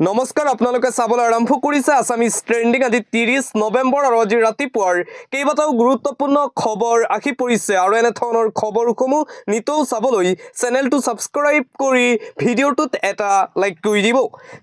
নমস্কাৰ আপোনালোকে চাবলৈ আৰম্ভ কৰিছে আসামিজ ট্ৰেন্ডিং আজি 30 নৱেম্বৰ আৰু আজি ৰাতিপুৱাৰ কেইবাটাও গুৰুত্বপূৰ্ণ খবৰ আহি পৰিছে আৰু এনে ধৰণৰ খবৰসমূহ নিতৌ চাবলৈ চেনেলটো সাবস্ক্ৰাইব কৰি ভিডিঅ'টোত এটা লাইক কৰি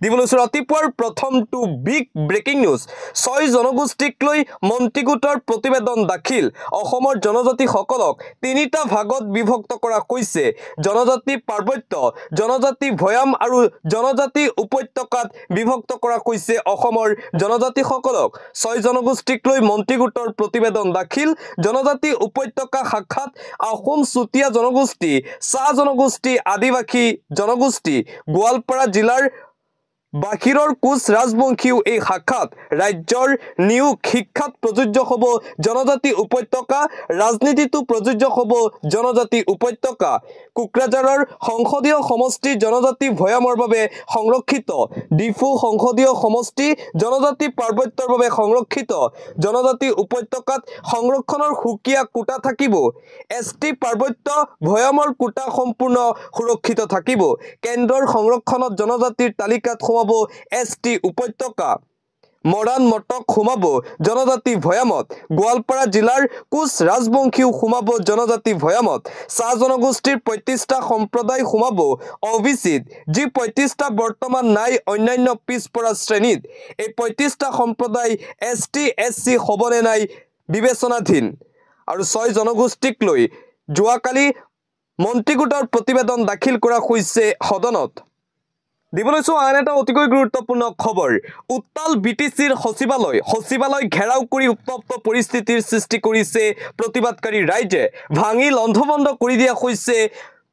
দিবলৈ ৰাতিপুৱাৰ প্ৰথমটো বিগ ব্ৰেকিং নিউজ 6 জনগোষ্ঠীক লৈ মন্ত্ৰীগোটৰ প্ৰতিবেদন দাখিল অসমৰ জনজাতিসকলক তিনিটা ভাগত বিভক্ত কৰা হৈছে জনজাতি পাৰ্বত্য জনজাতি ভৈয়াম আৰু জনজাতি উপত্যকা বিভক্ত কৰা হৈছে অসমৰ জনজাতিসকলক 6 জনগোষ্ঠীক লৈ মন্ত্ৰীগোটৰ প্ৰতিবেদন দাখিল জনজাতি উপত্যকা শাখাত আহোম চুতীয়া জনগোষ্ঠী চাহ জনগোষ্ঠী আদিবাসী জনগোষ্ঠী গোৱালপাৰা জিলাৰ বাহিৰৰ কোচ ৰাজবংশীও এই শাখাত ৰাজ্যৰ নিয়োগ শিক্ষাত প্ৰযোজ্য হ'ব জনজাতি উপত্যকা ৰাজনীতিটো প্ৰযোজ্য হ'ব জনজাতি উপত্যকা কুকৰাঝাৰৰ সংসদীয় সমষ্টি জনজাতি ভৈয়ামৰ বাবে সংৰক্ষিত ডিফু সংসদীয় সমষ্টি জনজাতি পাৰ্বত্যৰ বাবে সংৰক্ষিত জনজাতি উপত্যকাত সংৰক্ষণৰ সুকীয়া কোটা থাকিব এছটি পাৰ্বত্য ভৈয়ামৰ কোটা সম্পূৰ্ণ সুৰক্ষিত থাকিব কেন্দ্ৰৰ সংৰক্ষণত জনজাতিৰ তালিকাত এছটি উপত্যকা মৰাণ মটক সোমাব জনজাতি ভৈয়ামত গোৱালপাৰা জিলাৰ কোচ ৰাজবংশীও সোমাব জনজাতি ভৈয়ামত চাহ জনগোষ্ঠীৰ ৩৫টা সম্প্ৰদায় সোমাব অবিচিত যি ৩৫টা বৰ্তমান নাই অন্যান্য পিছপৰা শ্ৰেণীত এই ৩৫টা সম্প্ৰদায় এছটি এছচি হ'বনে নাই বিবেচনাধীন আৰু 6 জনগোষ্ঠীক লৈ যোৱাকালি মন্ত্ৰীগোটৰ প্ৰতিবেদন দাখিল কৰা হৈছে সদনত দিবলৈছো আন এটা অতিকৈ গুৰুত্বপূৰ্ণ খবৰ উত্তাল বিটিচিৰ সচিবালয় ঘেৰাও কৰি উত্তপ্ত পৰিস্থিতিৰ সৃষ্টি কৰিছে প্ৰতিবাদকাৰী ৰাইজে ভাঙি লন্ধভণ্ড কৰি দিয়া হৈছে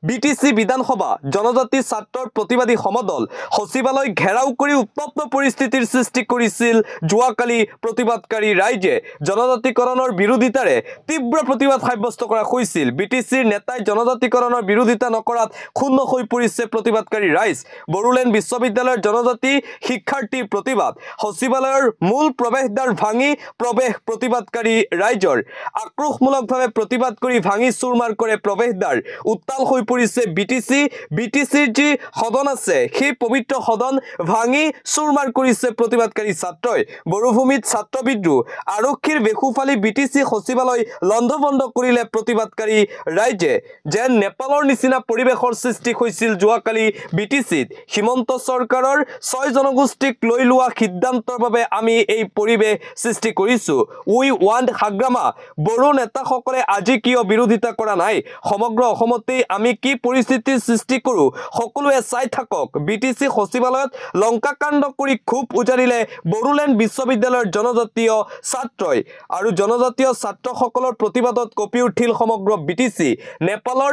বিটিচি বিধানসভা জনজাতি ছাত্ৰৰ প্ৰতিবাদী সমদল সচিবালয় ঘেৰাও কৰি উত্তপ্ত পৰিস্থিতিৰ সৃষ্টি কৰিছিল যোৱাকালি প্ৰতিবাদকাৰী ৰাইজে জনজাতিকৰণৰ বিৰোধিতাৰে তীব্ৰ প্ৰতিবাদ সাব্যস্ত কৰা হৈছিল বিটিচিৰ নেতাই জনজাতিকৰণৰ বিৰোধিতা নকৰাত ক্ষুণ্ণ হৈ পৰিছে প্ৰতিবাদকাৰী ৰাইজ বড়োলেণ্ড বিশ্ববিদ্যালয়ৰ জনজাতি শিক্ষাৰ্থীৰ প্ৰতিবাদ সচিবালয়ৰ মূল প্ৰৱেশদ্বাৰ ভাঙি প্ৰৱেশ প্ৰতিবাদকাৰী ৰাইজৰ আক্ৰোশমূলকভাৱে প্ৰতিবাদ কৰি ভাঙি চুৰমাৰ কৰে প্ৰৱেশদ্বাৰ উত্তাল হৈ বিটিচিৰ যি সদন আছে সেই পবিত্ৰ সদন ভাঙি চুৰমাৰ কৰিছে প্ৰতিবাদকাৰী ছাত্ৰই বড়োভূমিত ছাত্ৰ বিদ্ৰোহ আৰক্ষীৰ বেখুফালি বিটিচি সচিবালয় লন্ধভণ্ড কৰিলে প্ৰতিবাদকাৰী ৰাইজে যেন নেপালৰ নিচিনা পৰিৱেশৰ সৃষ্টি হৈছিল যোৱাকালি বিটিচিত হিমন্ত চৰকাৰৰ 6 জনগোষ্ঠীক লৈ লোৱা সিদ্ধান্তৰ বাবে আমি এই পৰিৱেশ সৃষ্টি কৰিছো উই ৱান্ট হাগ্ৰামা বড়ো নেতাসকলে আজি কিয় বিৰোধিতা কৰা নাই সমগ্ৰ অসমতে আমি কি পৰিস্থিতিৰ সৃষ্টি কৰো সকলোৱে চাই থাকক বিটিচি সচিবালয়ত লংকাকাণ্ড কৰি খুব উজাৰিলে বড়োলেণ্ড বিশ্ববিদ্যালয়ৰ জনজাতীয় ছাত্ৰই আৰু জনজাতীয় ছাত্ৰসকলৰ প্ৰতিবাদত কঁপি উঠিল সমগ্ৰ বিটিচি নেপালৰ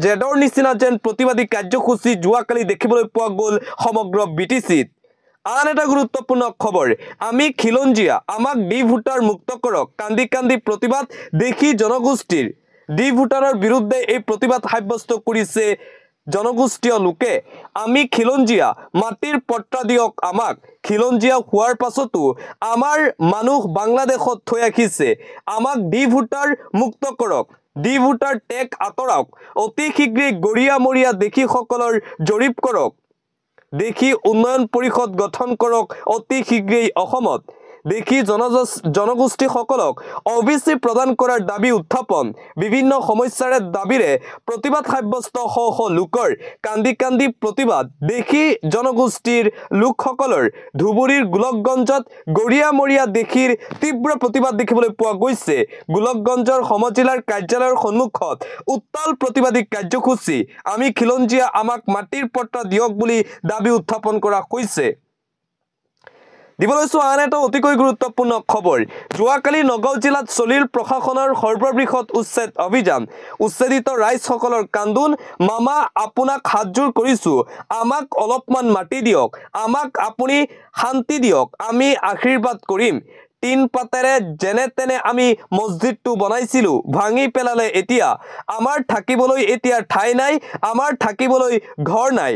জেডৰ নিচিনা যেন প্ৰতিবাদী কাৰ্যসূচী যোৱাকালি দেখিবলৈ পোৱা গ'ল সমগ্ৰ বিটিচিত আন এটা গুৰুত্বপূৰ্ণ খবৰ আমি খিলঞ্জীয়া আমাক ডি ভোটাৰ মুক্ত কৰক কান্দি কান্দি প্ৰতিবাদ দেখি জনগোষ্ঠীৰ ডি ভোটাৰৰ বিৰুদ্ধে এই প্ৰতিবাদ সাব্যস্ত কৰিছে জনগোষ্ঠীয় লোকে আমি খিলঞ্জীয়া মাটিৰ পট্টা দিয়ক আমাক খিলঞ্জীয়া হোৱাৰ পাছতো আমাৰ মানুহ বাংলাদেশত থৈ আহিছে আমাক ডি ভোটাৰ মুক্ত কৰক ডি ভোটাৰ টেগ আঁতৰাওক অতি শীঘ্ৰে গৰিয়ামৰীয়া দেশীসকলৰ জৰীপ কৰক দেখি উন্নয়ন পৰিষদ গঠন কৰক অতি শীঘ্ৰেই অসমত দেখি জনগোষ্ঠীসকলক অবিচি প্ৰদান কৰাৰ দাবী উত্থাপন বিভিন্ন সমস্যাৰে দাবীৰে প্ৰতিবাদ সাব্যস্ত লোকৰ কান্দি কান্দি প্ৰতিবাদ দেখি জনগোষ্ঠীৰ লোকসকলৰ ধুবুৰীৰ গোলকগঞ্জত গৰিয়ামৰীয়া দেখীৰ তীব্ৰ প্ৰতিবাদ দেখিবলৈ পোৱা গৈছে গোলকগঞ্জৰ সমজিলাৰ কাৰ্যালয়ৰ সন্মুখত উত্তাল প্ৰতিবাদী কাৰ্যসূচী আমি খিলঞ্জীয়া আমাক মাটিৰ পট্টা দিয়ক বুলি দাবী উত্থাপন কৰা হৈছে দিবলৈছো আন এটা অতিকৈ গুৰুত্বপূৰ্ণ খবৰ যোৱাকালি নগাঁও জিলাত চলিল প্ৰশাসনৰ সৰ্ববৃহৎ উচ্ছেদ অভিযান উচ্ছেদিত ৰাইজসকলৰ কান্দোন মামা আপোনাক হাতজোৰ কৰিছো আমাক অলপমান মাটি দিয়ক আমাক আপুনি শান্তি দিয়ক আমি আশীৰ্বাদ কৰিম তিন পাতেৰে যেনে তেনে আমি মছজিদটো বনাইছিলো ভাঙি পেলালে এতিয়া আমাৰ থাকিবলৈ এতিয়া ঠাই নাই আমাৰ থাকিবলৈ ঘৰ নাই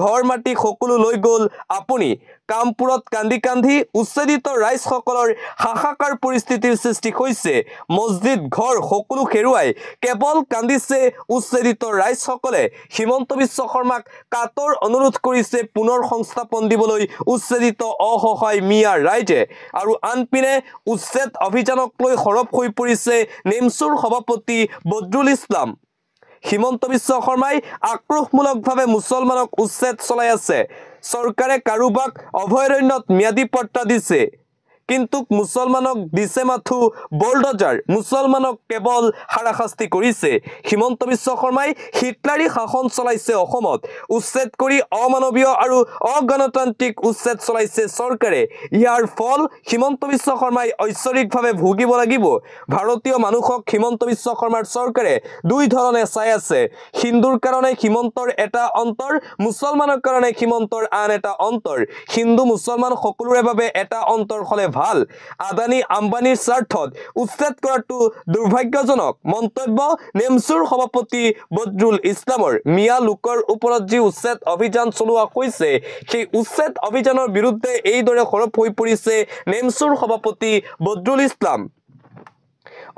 ঘৰ মাটি সকলো লৈ গ'ল আপুনি কামপুৰত কান্দি কান্দি উচ্ছেদিত ৰাইজসকলৰ হাহাকাৰ পৰিস্থিতিৰ সৃষ্টি হৈছে মছজিদ ঘৰ সকলো হেৰুৱাই কেৱল কান্দিছে উচ্ছেদিত ৰাইজসকলে হিমন্ত বিশ্ব শৰ্মাক কাতৰ অনুৰোধ কৰিছে পুনৰ সংস্থাপন দিবলৈ উচ্ছেদিত অসহায় মিয়া ৰাইজে আৰু আনপিনে উচ্ছেদ অভিযানক লৈ সৰব হৈ পৰিছে নেমচুৰ সভাপতি বদৰুল ইছলাম হিমন্ত বিশ্ব শৰ্মাই আক্ৰোশমূলকভাৱে মুছলমানক উচ্ছেদ চলাই আছে চৰকাৰে কাৰোবাক অভয়াৰণ্যত ম্যাদী পট্টা দিছে কিন্তু মুছলমানক দিছে মাথো বোলডজাৰ মুছলমানক কেৱল হাৰাশাস্তি কৰিছে হিমন্ত বিশ্ব শৰ্মাই হিটলাৰী শাসন চলাইছে অসমত উচ্ছেদ কৰি অমানৱীয় আৰু অগণতান্ত্ৰিক উচ্ছেদ চলাইছে চৰকাৰে ইয়াৰ ফল হিমন্ত বিশ্ব শৰ্মাই ঐশ্বৰিকভাৱে ভুগিব লাগিব ভাৰতীয় মানুহক হিমন্ত বিশ্ব শৰ্মাৰ চৰকাৰে দুই ধৰণে চাই আছে হিন্দুৰ কাৰণে হিমন্তৰ এটা অন্তৰ মুছলমানৰ কাৰণে হিমন্তৰ আন এটা অন্তৰ হিন্দু মুছলমান সকলোৰে বাবে এটা অন্তৰ হলে ভাল আদানী আম্বানীৰ স্বাৰ্থত উচ্ছেদ কৰাটো দুৰ্ভাগ্যজনক মন্তব্য নেমচুৰ সভাপতি বদৰুল ইছলামৰ মিয়া লোকৰ ওপৰত যি উচ্ছেদ অভিযান চলোৱা হৈছে সেই উচ্ছেদ অভিযানৰ বিৰুদ্ধে এইদৰে সৰব হৈ পৰিছে নেমচুৰ সভাপতি বদৰুল ইছলাম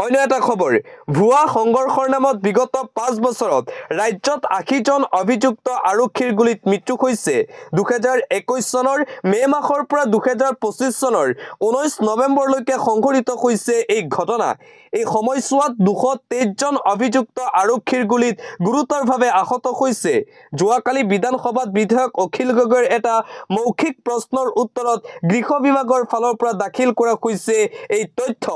অন্য এটা খবৰ ভুৱা সংঘৰ্ষৰ নামত বিগত 5 বছৰত ৰাজ্যত 80 জন অভিযুক্ত আৰক্ষীৰ গুলিত মৃত্যু হৈছে 2021 চনৰ মে মাহৰ পৰা 2025 চনৰ 19 নৱেম্বৰলৈকে সংঘটিত হৈছে এই ঘটনা এই সময়ছোৱাত 223 জন অভিযুক্ত আৰক্ষীৰ গুলিত গুৰুতৰভাৱে আহত হৈছে যোৱাকালি বিধানসভাত বিধায়ক অখিল গগৈৰ এটা মৌখিক প্ৰশ্নৰ উত্তৰত গৃহ বিভাগৰ ফালৰ পৰা দাখিল কৰা হৈছে এই তথ্য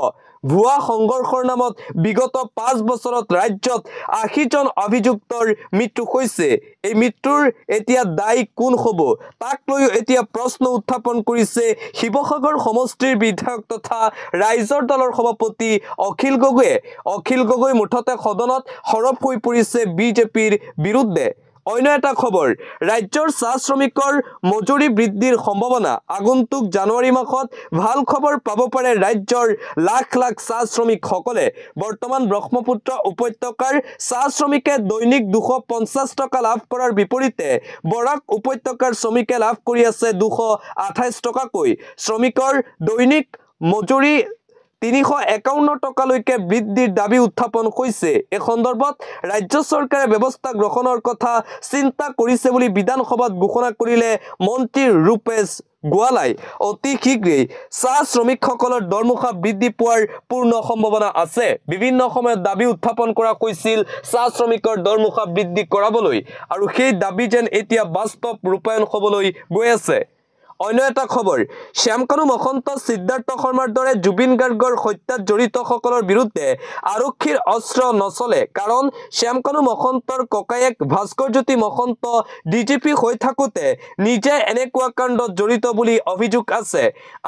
ভুৱা সংঘৰ্ষৰ নামত বিগত 5 বছৰত ৰাজ্যত 80 জন অভিযুক্তৰ মৃত্যু হৈছে এই মৃত্যুৰ এতিয়া দায়ী কোন হ'ব তাক লৈ এতিয়া প্ৰশ্ন উত্থাপন কৰিছে শিৱসাগৰ সমষ্টিৰ বিধায়ক তথা ৰাইজৰ দলৰ সভাপতি অখিল গগৈ মুঠতে সদনত সৰব হৈ পৰিছে বিজেপিৰ বিৰুদ্ধে অন্য এটা খবৰ ৰাজ্যৰ চাহ শ্ৰমিকৰ মজুৰি বৃদ্ধিৰ সম্ভাৱনা আগন্তুক জানুৱাৰী মাহত ভাল খবৰ পাব পাৰে ৰাজ্যৰ লাখ লাখ চাহ শ্ৰমিকসকলে বৰ্তমান ব্ৰহ্মপুত্ৰ উপত্যকাৰ চাহ শ্ৰমিকে দৈনিক 250 টকা লাভ কৰাৰ বিপৰীতে বৰাক উপত্যকাৰ শ্ৰমিকে লাভ কৰি আছে 228 টকাকৈ শ্ৰমিকৰ দৈনিক মজুৰি 351 টকালৈকে বৃদ্ধিৰ দাবী উত্থাপন হৈছে এই সন্দৰ্ভত ৰাজ্য চৰকাৰে ব্যৱস্থা গ্ৰহণৰ কথা চিন্তা কৰিছে বুলি বিধানসভাত ঘোষণা কৰিলে মন্ত্ৰী ৰূপেশ গোৱালাই অতি শীঘ্ৰেই চাহ শ্ৰমিকসকলৰ দৰমহা বৃদ্ধি পোৱাৰ পূৰ্ণ সম্ভাৱনা আছে বিভিন্ন সময়ত দাবী উত্থাপন কৰা হৈছিল চাহ শ্ৰমিকৰ দৰমহা বৃদ্ধি কৰাবলৈ আৰু সেই দাবী যেন এতিয়া বাস্তৱ ৰূপায়ণ হ'বলৈ গৈ আছে অন্য এটা খবৰ শ্যামকানু মহন্ত সিদ্ধাৰ্থ শৰ্মাৰ দৰে জুবিন গাৰ্গৰ হত্যাত জড়িতসকলৰ বিৰুদ্ধে আৰক্ষীৰ অস্ত্ৰ নচলে কাৰণ শ্যামকানু মহন্তৰ ককায়েক ভাস্কৰজ্যোতি মহন্ত ডিজিপি হৈ থাকোতে নিজে এনেকুৱা কাণ্ডত জড়িত বুলি অভিযোগ আছে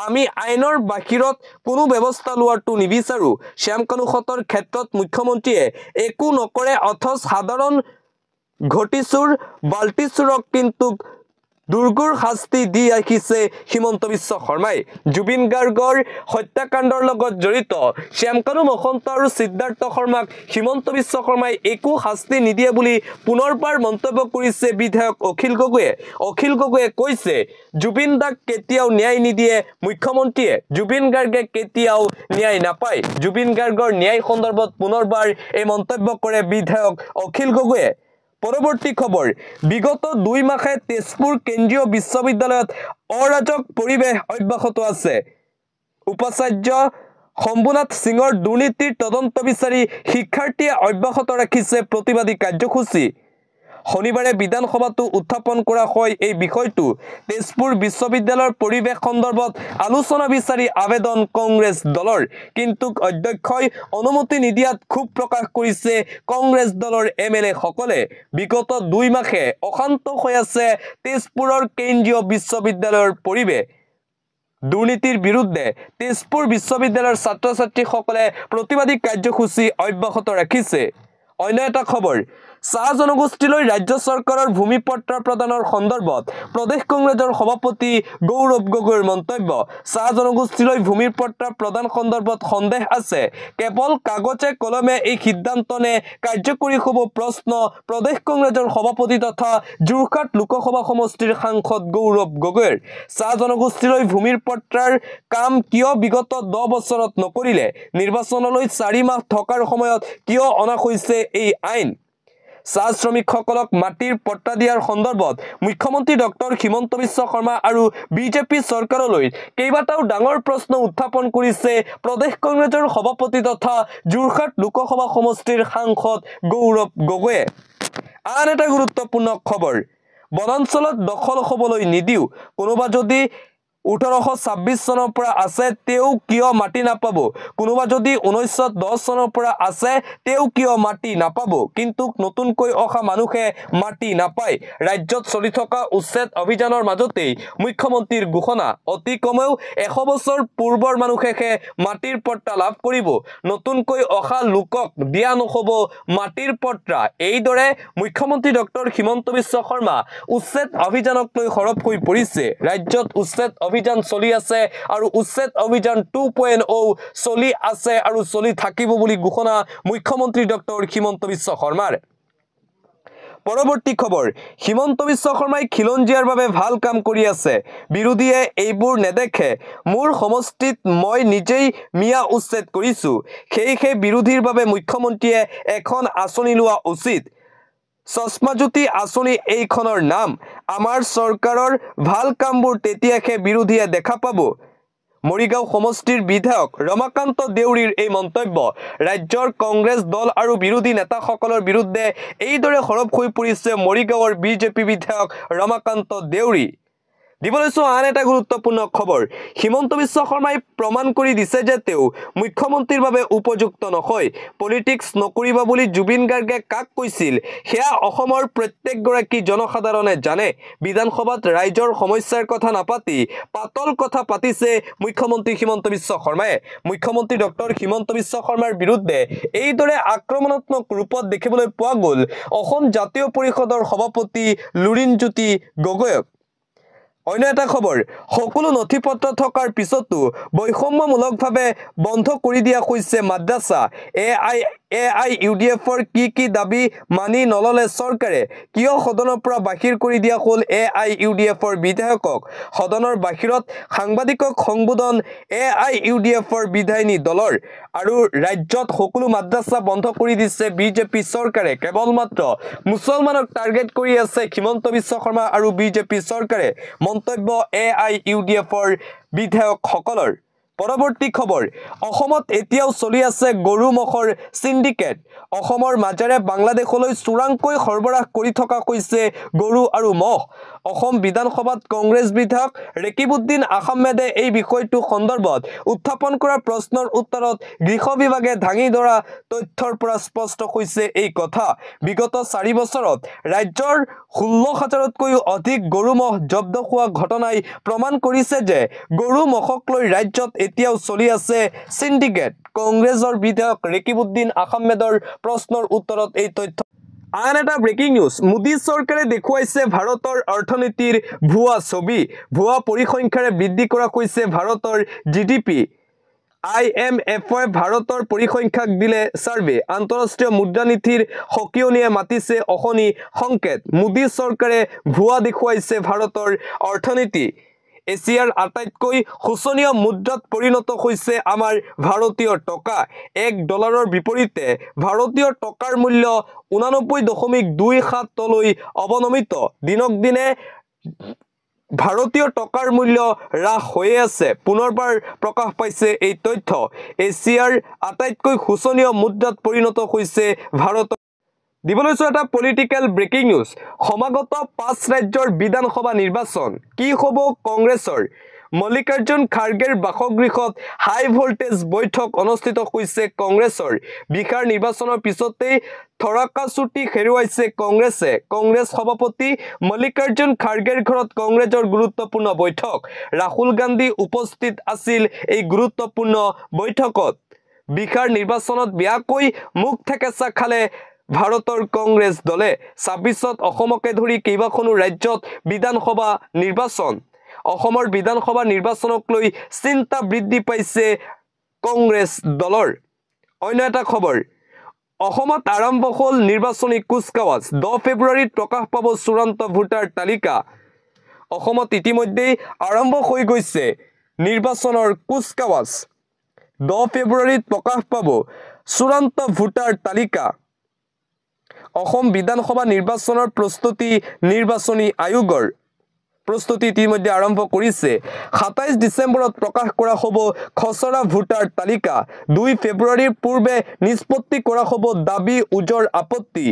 আমি আইনৰ বাহিৰত কোনো ব্যৱস্থা লোৱাটো নিবিচাৰো শ্যামকানু হত্যাৰ ক্ষেত্ৰত মুখ্যমন্ত্ৰীয়ে একো নকৰে অথচ সাধাৰণ ঘটিচুৰ বাল্টিচুৰক কিন্তু দুৰ্গুৰ শাস্তি দি আহিছে হিমন্ত বিশ্ব শৰ্মাই জুবিন গাৰ্গৰ হত্যাকাণ্ডৰ লগত জড়িত শ্যামকানু মহন্ত আৰু সিদ্ধাৰ্থ শৰ্মাক হিমন্ত বিশ্ব শৰ্মাই একো শাস্তি নিদিয়ে বুলি পুনৰবাৰ মন্তব্য কৰিছে বিধায়ক অখিল গগৈয়ে কৈছে জুবিন দাক কেতিয়াও ন্যায় নিদিয়ে মুখ্যমন্ত্ৰীয়ে জুবিন গাৰ্গে কেতিয়াও ন্যায় নাপায় জুবিন গাৰ্গৰ ন্যায় সন্দৰ্ভত পুনৰবাৰ এই মন্তব্য কৰে বিধায়ক অখিল গগৈয়ে পৰৱৰ্তী খবৰ বিগত 2 মাহে তেজপুৰ কেন্দ্ৰীয় বিশ্ববিদ্যালয়ত অৰাজক পৰিৱেশ অব্যাহত আছে উপাচাৰ্য শম্ভুনাথ সিঙৰ দুৰ্নীতিৰ তদন্ত বিচাৰি শিক্ষাৰ্থীয়ে অব্যাহত ৰাখিছে প্ৰতিবাদী কাৰ্যসূচী শনিবাৰে বিধানসভাটো উত্থাপন কৰা হয় এই বিষয়টো তেজপুৰ বিশ্ববিদ্যালয়ৰ পৰিৱেশ সন্দৰ্ভত আলোচনা বিচাৰি আবেদন কংগ্ৰেছ দলৰ কিন্তু অধ্যক্ষই অনুমতি নিদিয়াত ক্ষোভ প্ৰকাশ কৰিছে কংগ্ৰেছ দলৰ এমএলএ সকলে বিগত 2 মাহে অশান্ত হৈ আছে তেজপুৰৰ কেন্দ্ৰীয় বিশ্ববিদ্যালয়ৰ পৰিৱেশ দুৰ্নীতিৰ বিৰুদ্ধে তেজপুৰ বিশ্ববিদ্যালয়ৰ ছাত্ৰ-ছাত্ৰীসকলে প্ৰতিবাদী কাৰ্যসূচী অব্যাহত ৰাখিছে অন্য এটা খবৰ চাহ জনগোষ্ঠীলৈ ৰাজ্য চৰকাৰৰ ভূমিপট্টা প্ৰদানৰ সন্দৰ্ভত প্ৰদেশ কংগ্ৰেছৰ সভাপতি গৌৰৱ গগৈৰ মন্তব্য। চাহ জনগোষ্ঠীলৈ ভূমিপট্টা প্ৰদান সন্দৰ্ভত সন্দেহ আছে, কেৱল কাগজে কলমে এই সিদ্ধান্ত নে কাৰ্যকৰী হ'ব প্ৰশ্ন প্ৰদেশ কংগ্ৰেছৰ সভাপতি তথা যোৰহাট লোকসভা সমষ্টিৰ সাংসদ গৌৰৱ গগৈৰ। চাহ জনগোষ্ঠীলৈ ভূমিপট্টাৰ কাম কিয় বিগত 10 বছৰত নকৰিলে? নিৰ্বাচনলৈ 4 মাহ থকাৰ সময়ত কিয় অনা হৈছে এই আইন? চাহ শ্ৰমিকসকলক মাটিৰ পট্টা দিয়াৰ সন্দৰ্ভত মুখ্যমন্ত্ৰী ডক্টৰ হিমন্ত বিশ্ব শৰ্মা আৰু বিজেপি চৰকাৰলৈ কেইবাটাও ডাঙৰ প্ৰশ্ন উত্থাপন কৰিছে প্ৰদেশ কংগ্ৰেছৰ সভাপতি তথা যোৰহাট লোকসভা সমষ্টিৰ সাংসদ গৌৰৱ গগৈয়ে। আন এটা গুৰুত্বপূৰ্ণ খবৰ, বনাঞ্চলত দখল হ'বলৈ নিদিও, কোনোবা যদি 1826 চনৰ পৰা আছে তেও কিয় মাটি নাপাব, কোনোবা যদি 1910 চনৰ পৰা আছে তেও কিয় মাটি নাপাব, কিন্তু নতুনকৈ অহা মানুহে মাটি নাপায়। ৰাজ্যত চলি থকা উচ্ছেদ অভিযানৰ মাজতেই মুখ্যমন্ত্ৰীৰ ঘোষণা, অতি কমেও 100 বছৰ পূৰ্বৰ মানুহেহে মাটিৰ পট্টা লাভ কৰিব, নতুনকৈ অহা লোকক দিয়া নহ'ব মাটিৰ পট্টা। এইদৰে মুখ্যমন্ত্ৰী ডক্টৰ হিমন্ত বিশ্ব শৰ্মা উচ্ছেদ অভিযানক লৈ সৰব হৈ পৰিছে। ৰাজ্যত উচ্ছেদ অভিযান চলি আছে আৰু উচ্ছেদ অভিযান 2.0 চলি আছে আৰু চলি থাকিব বুলি ঘোষণা মুখ্যমন্ত্ৰী ডক্টৰ হিমন্ত বিশ্ব শৰ্মাৰ। পৰৱৰ্তী খবৰ, হিমন্ত বিশ্ব শৰ্মাই খিলঞ্জীয়াৰ বাবে ভাল কাম কৰি আছে, বিৰোধীয়ে এইবোৰ নেদেখে। মোৰ সমষ্টিত মই নিজেই মিয়া উচ্ছেদ কৰিছো, সেয়েহে বিৰোধীৰ বাবে মুখ্যমন্ত্ৰীয়ে এখন আঁচনি লোৱা উচিত। চশমাজ্যোতি আঁচনি এইখনৰ নাম। আমাৰ চৰকাৰৰ ভাল কামবোৰ তেতিয়াহে বিৰোধীয়ে দেখা পাব। মৰিগাঁও সমষ্টিৰ বিধায়ক ৰমাকান্ত দেউৰীৰ এই মন্তব্য। ৰাজ্যৰ কংগ্ৰেছ দল আৰু বিৰোধী নেতাসকলৰ বিৰুদ্ধে এইদৰে সৰব হৈ পৰিছে মৰিগাঁৱৰ বিজেপি বিধায়ক ৰমাকান্ত দেউৰী। দিবলৈছো আন এটা গুৰুত্বপূৰ্ণ খবৰ, হিমন্ত বিশ্ব শৰ্মাই প্ৰমাণ কৰি দিছে যে তেওঁ মুখ্যমন্ত্ৰীৰ বাবে উপযুক্ত নহয়। পলিটিক্স নকৰিবা বুলি জুবিন গাৰ্গে কাক কৈছিল সেয়া অসমৰ প্ৰত্যেকগৰাকী জনসাধাৰণে জানে। বিধানসভাত ৰাইজৰ সমস্যাৰ কথা নাপাতি পাতল কথা পাতিছে মুখ্যমন্ত্ৰী হিমন্ত বিশ্ব শৰ্মাই। মুখ্যমন্ত্ৰী ডক্টৰ হিমন্ত বিশ্ব শৰ্মাৰ বিৰুদ্ধে এইদৰে আক্ৰমণাত্মক ৰূপত দেখিবলৈ পোৱা গ'ল অসম জাতীয় পৰিষদৰ সভাপতি লুৰিণজ্যোতি গগৈক। অন্য এটা খবৰ, সকলো নথিপত্ৰ থকাৰ পিছতো বৈষম্যমূলকভাৱে বন্ধ কৰি দিয়া হৈছে মাদ্ৰাছা। AIUDFৰ কি দাবী মানি নললে চৰকাৰে? কিয় সদনৰ পৰা বাহিৰ কৰি দিয়া হ'ল AIUDFৰ বিধায়কক? সদনৰ বাহিৰত সাংবাদিকক সম্বোধন AIUDFৰ বিধায়িনী দলৰ। আৰু ৰাজ্যত সকলো মাদ্ৰাছা বন্ধ কৰি দিছে বিজেপি চৰকাৰে। কেৱল মাত্ৰ মুছলমানক টাৰ্গেট কৰি আছে হিমন্ত বিশ্ব শৰ্মা আৰু বিজেপি চৰকাৰে। মন্তব্য AIUDFৰ বিধায়কসকলৰ। পৰৱৰ্তী খবৰ, অসমত এতিয়াও চলি আছে গৰু ম'হৰ সিন্ডিকেট। অসমৰ মাজেৰে বাংলাদেশলৈ চোৰাংকৈ সৰবৰাহ কৰি থকা হৈছে গৰু আৰু ম'হ। অসম বিধানসভাত কংগ্ৰেছ বিধায়ক ৰেকিবউদ্দিন আহমেদে এই বিষয়টো সন্দৰ্ভত উত্থাপন কৰা প্ৰশ্নৰ উত্তৰত গৃহ বিভাগে দাঙি ধৰা তথ্যৰ পৰা স্পষ্ট হৈছে এই কথা। বিগত 4 বছৰত ৰাজ্যৰ 16,000তকৈও অধিক গৰু ম'হ জব্দ হোৱা ঘটনাই প্ৰমাণ কৰিছে যে গৰু ম'হক লৈ ৰাজ্যত এতিয়াও চলি আছে সিন্ডিকেট। কংগ্ৰেছৰ বিধায়ক ৰেকিবউদ্দিন আহমেদৰ প্ৰশ্নৰ উত্তৰত এই তথ্য। আন এটা ব্ৰেকিং নিউজ, মোদী চৰকাৰে দেখুৱাইছে ভাৰতৰ অৰ্থনীতিৰ ভুৱা ছবি। ভুৱা পৰিসংখ্যাৰে বৃদ্ধি কৰা হৈছে ভাৰতৰ GDP। IMFই ভাৰতৰ পৰিসংখ্যাক দিলে ছাৰ্ভে। আন্তঃৰাষ্ট্ৰীয় মুদ্ৰানীতিৰ সকিয়নিয়ে মাতিছে অশনি সংকেত। মোদী চৰকাৰে ভুৱা দেখুৱাইছে ভাৰতৰ অৰ্থনীতি। এছিয়াৰ আটাইতকৈ শোচনীয় মুদ্ৰাত পৰিণত হৈছে আমাৰ ভাৰতীয় টকা। $1 বিপৰীতে ভাৰতীয় টকাৰ মূল্য 89.27 লৈ অৱনমিত। দিনক দিনে ভাৰতীয় টকাৰ মূল্য হ্ৰাস হৈ আছে। পুনৰবাৰ প্ৰকাশ পাইছে এই তথ্য। এছিয়াৰ আটাইতকৈ শোচনীয় মুদ্ৰাত পৰিণত হৈছে ভাৰত। দিবলৈছো এটা পলিটিকেল ব্ৰেকিং নিউজ, সমাগত 5 ৰাজ্যৰ বিধানসভা নিৰ্বাচন। কি হ'ব কংগ্ৰেছৰ? মল্লিকাৰ্জুন খাৰ্গেৰ বাসগৃহত হাই ভোল্টেজ বৈঠক অনুষ্ঠিত হৈছে কংগ্ৰেছৰ। বিহাৰ নিৰ্বাচনৰ পিছতেই থৰাকাচুটি হেৰুৱাইছে কংগ্ৰেছে। কংগ্ৰেছ সভাপতি মল্লিকাৰ্জুন খাৰ্গেৰ ঘৰত কংগ্ৰেছৰ গুৰুত্বপূৰ্ণ বৈঠক। ৰাহুল গান্ধী উপস্থিত আছিল এই গুৰুত্বপূৰ্ণ বৈঠকত। বিহাৰ নিৰ্বাচনত বেয়াকৈ মুখ থেকেচা খালে ভাৰতৰ কংগ্ৰেছ দলে ২৬ত অসমকে ধৰি কেইবাখনো ৰাজ্যত বিধানসভা নিৰ্বাচন অসমৰ বিধানসভা নিৰ্বাচনক লৈ চিন্তা বৃদ্ধি পাইছে কংগ্ৰেছ দলৰ অন্য এটা খবৰ অসমত আৰম্ভ হ'ল নিৰ্বাচনী কুচকাৱাজ 10 ফেব্ৰুৱাৰীত প্ৰকাশ পাব চূড়ান্ত ভোটাৰ তালিকা অসমত ইতিমধ্যে আৰম্ভ হৈ গৈছে নিৰ্বাচনৰ কুচকাৱাজ 10 ফেব্ৰুৱাৰীত প্ৰকাশ পাব চূড়ান্ত ভোটাৰ তালিকা অসম বিধানসভা নিৰ্বাচনৰ প্ৰস্তুতি নিৰ্বাচনী আয়োগৰ প্ৰস্তুতি ইতিমধ্যে আৰম্ভ কৰিছে ২৭ ডিসেম্বৰত প্ৰকাশ কৰা হ'ব খচৰা ভোটাৰ তালিকা 2 ফেব্ৰুৱাৰীৰ পূৰ্বে নিষ্পত্তি কৰা হ'ব দাবী উজৰ আপত্তি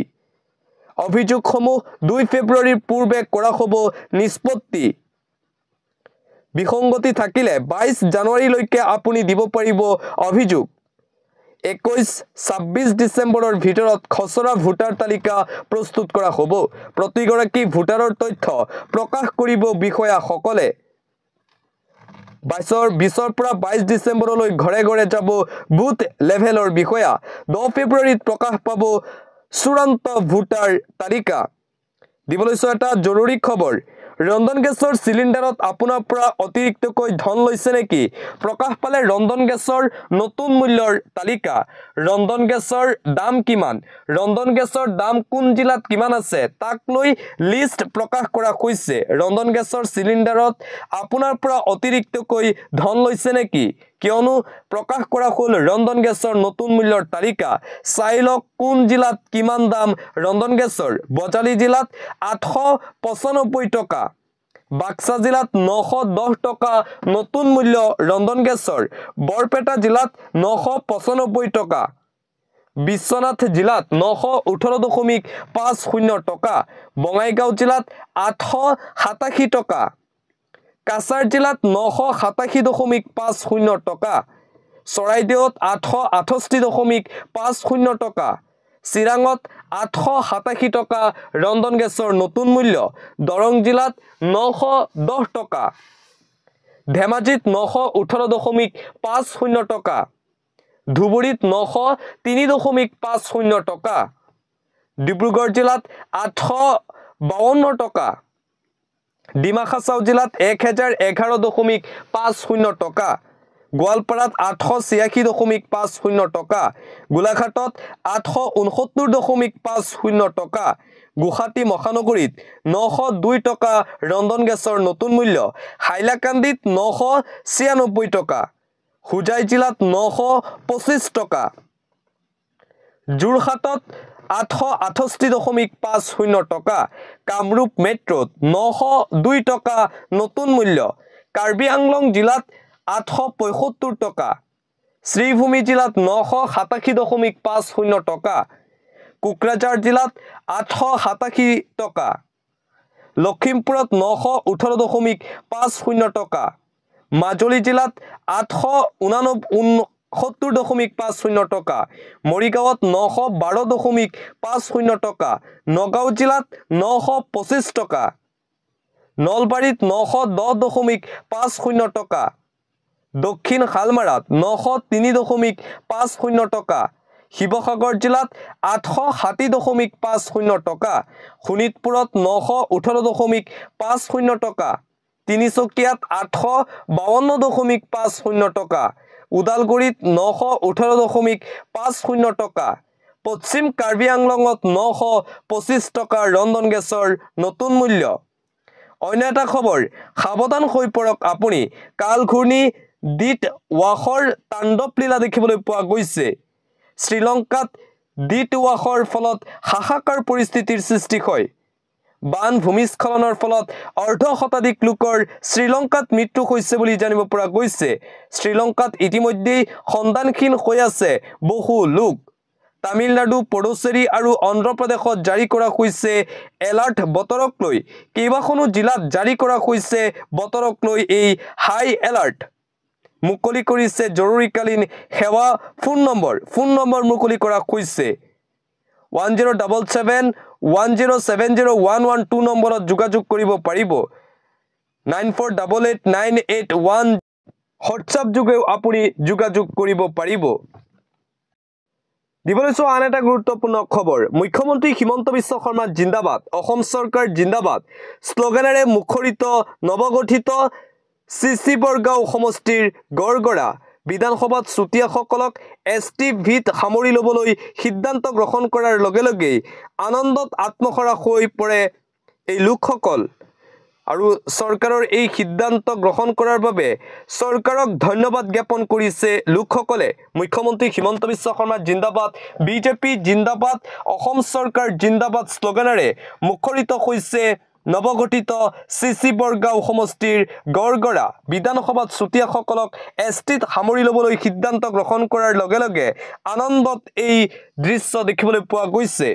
অভিযোগসমূহ 2 ফেব্ৰুৱাৰীৰ পূৰ্বে কৰা হ'ব নিষ্পত্তি বিসংগতি থাকিলে 22 জানুৱাৰীলৈকে আপুনি দিব পাৰিব অভিযোগ 21-26 ডিসেম্বৰৰ ভিতৰত খচৰা ভোটাৰ তালিকা প্ৰস্তুত কৰা হ'ব প্ৰতিগৰাকী ভোটাৰৰ তথ্য প্ৰকাশ কৰিব বিষয়াসকলে 20ৰ পৰা 22 ডিসেম্বৰলৈ ঘৰে ঘৰে যাব বুথ লেভেলৰ বিষয়া 10 ফেব্ৰুৱাৰীত প্ৰকাশ পাব চূড়ান্ত ভোটাৰ তালিকা দিবলৈ এটা জৰুৰী খবৰ ৰন্ধন গেছৰ সিলিন্ডাৰত আপোনাৰ পৰা অতিৰিক্তকৈ ধন লৈছে নেকি প্ৰকাশ পালে ৰন্ধন গেছৰ নতুন মূল্যৰ তালিকা ৰন্ধন গেছৰ দাম কিমান ৰন্ধন গেছৰ দাম কোন জিলাত কিমান আছে তাক লৈ লিষ্ট প্ৰকাশ কৰা হৈছে ৰন্ধন গেছৰ সিলিন্ডাৰত আপোনাৰ পৰা অতিৰিক্তকৈ ধন লৈছে নেকি কিয়নো প্ৰকাশ কৰা হ'ল ৰন্ধন গেছৰ নতুন মূল্যৰ তালিকা চাইলক কোন জিলাত কিমান দাম ৰন্ধন গেছৰ বজালী জিলাত 895 টকা বাক্সা জিলাত 910 টকা নতুন মূল্য ৰন্ধন গেছৰ বৰপেটা জিলাত 995 টকা বিশ্বনাথ জিলাত 918.50 টকা বঙাইগাঁও জিলাত 887 টকা কাছাৰ জিলাত 987.50 টকা চৰাইদেউত 868.50 টকা চিৰাঙত 887 টকা ৰন্ধন গেছৰ নতুন মূল্য দৰং জিলাত 910 টকা ধেমাজিত 918.50 টকা ধুবুৰীত 903.50 টকা ডিব্ৰুগড় জিলাত 852 টকা ডিমা হাছাও জিলাত 1011.50 টকা গোৱালপাৰাত 886.50 টকা গোলাঘাটত 869.50 টকা গুৱাহাটী মহানগৰীত 902 টকা ৰন্ধন গেছৰ নতুন মূল্য হাইলাকান্দিত 996 টকা হুজাই জিলাত 925 টকা যোৰহাটত 868.50 টকা কামৰূপ মেট্ৰত 902 টকা নতুন মূল্য কাৰ্বি আংলং জিলাত 875 টকা শ্ৰীভূমি জিলাত 987.50 টকা কোকৰাঝাৰ জিলাত 887 টকা লখিমপুৰত 918.50 টকা মাজুলী জিলাত 869.50 টকা মৰিগাঁৱত 912.50 টকা নগাঁও জিলাত 925 টকা নলবাৰীত 910.50 টকা দক্ষিণ শালমাৰাত 903.50 টকা শিৱসাগৰ জিলাত 860.50 টকা শোণিতপুৰত 918.50 টকা তিনিচুকীয়াত 852.50 টকা উদালগুৰিত 918.50 টকা পশ্চিম কাৰ্বি আংলঙত 925 টকা ৰন্ধন গেছৰ নতুন মূল্য অন্য এটা খবৰ সাৱধান হৈ পৰক আপুনি কাল ঘূৰ্ণি ডিট ৱাখৰ তাণ্ডৱ লীলা দেখিবলৈ পোৱা গৈছে শ্ৰীলংকাত ডিট ৱাখৰ ফলত হাহাকাৰ পৰিস্থিতিৰ সৃষ্টি হয় বান ভূমিস্খলনৰ ফলত অৰ্ধ শতাধিক লোকৰ শ্ৰীলংকাত মৃত্যু হৈছে বুলি জানিব পৰা গৈছে শ্ৰীলংকাত ইতিমধ্যে সন্ধানহীন হৈ আছে বহু লোক তামিলনাডু পুডুচেৰী আৰু অন্ধ্ৰপ্ৰদেশত জাৰি কৰা হৈছে এলাৰ্ট বতৰক লৈ কেইবাখনো জিলাত জাৰি কৰা হৈছে বতৰক লৈ এই হাই এলাৰ্ট মুকলি কৰিছে জৰুৰীকালীন সেৱা ফোন নম্বৰ মুকলি কৰা হৈছে 107710701112 নম্বৰত যোগাযোগ কৰিব পাৰিব 94889881 হোৱাটছআপ যোগেও আপুনি যোগাযোগ কৰিব পাৰিব দিবলৈছো আন এটা গুৰুত্বপূৰ্ণ খবৰ মুখ্যমন্ত্ৰী হিমন্ত বিশ্ব শৰ্মা জিন্দাবাদ অসম চৰকাৰ জিন্দাবাদ শ্লোগানেৰে মুখৰিত নৱগঠিত চিচি বৰগাঁও সমষ্টিৰ গড়গড়া বিধানসভাত চুতীয়াসকলক এছটি ভিত সামৰি ল'বলৈ সিদ্ধান্ত গ্ৰহণ কৰাৰ লগে লগে আনন্দত আত্মহৰা হৈ পৰে এই লোকসকল আৰু চৰকাৰৰ এই সিদ্ধান্ত গ্ৰহণ কৰাৰ বাবে চৰকাৰক ধন্যবাদ জ্ঞাপন কৰিছে লোকসকলে মুখ্যমন্ত্ৰী হিমন্ত বিশ্ব শৰ্মা জিন্দাবাদ বিজেপি জিন্দাবাদ অসম চৰকাৰ জিন্দাবাদ শ্লোগানেৰে মুখৰিত হৈছে নৱগঠিত চিচি বৰগাঁও সমষ্টিৰ গড়গড়া বিধানসভাত চুতীয়াসকলক এছটিত সামৰি ল'বলৈ সিদ্ধান্ত গ্ৰহণ কৰাৰ লগে লগে আনন্দত এই দৃশ্য দেখিবলৈ পোৱা গৈছে।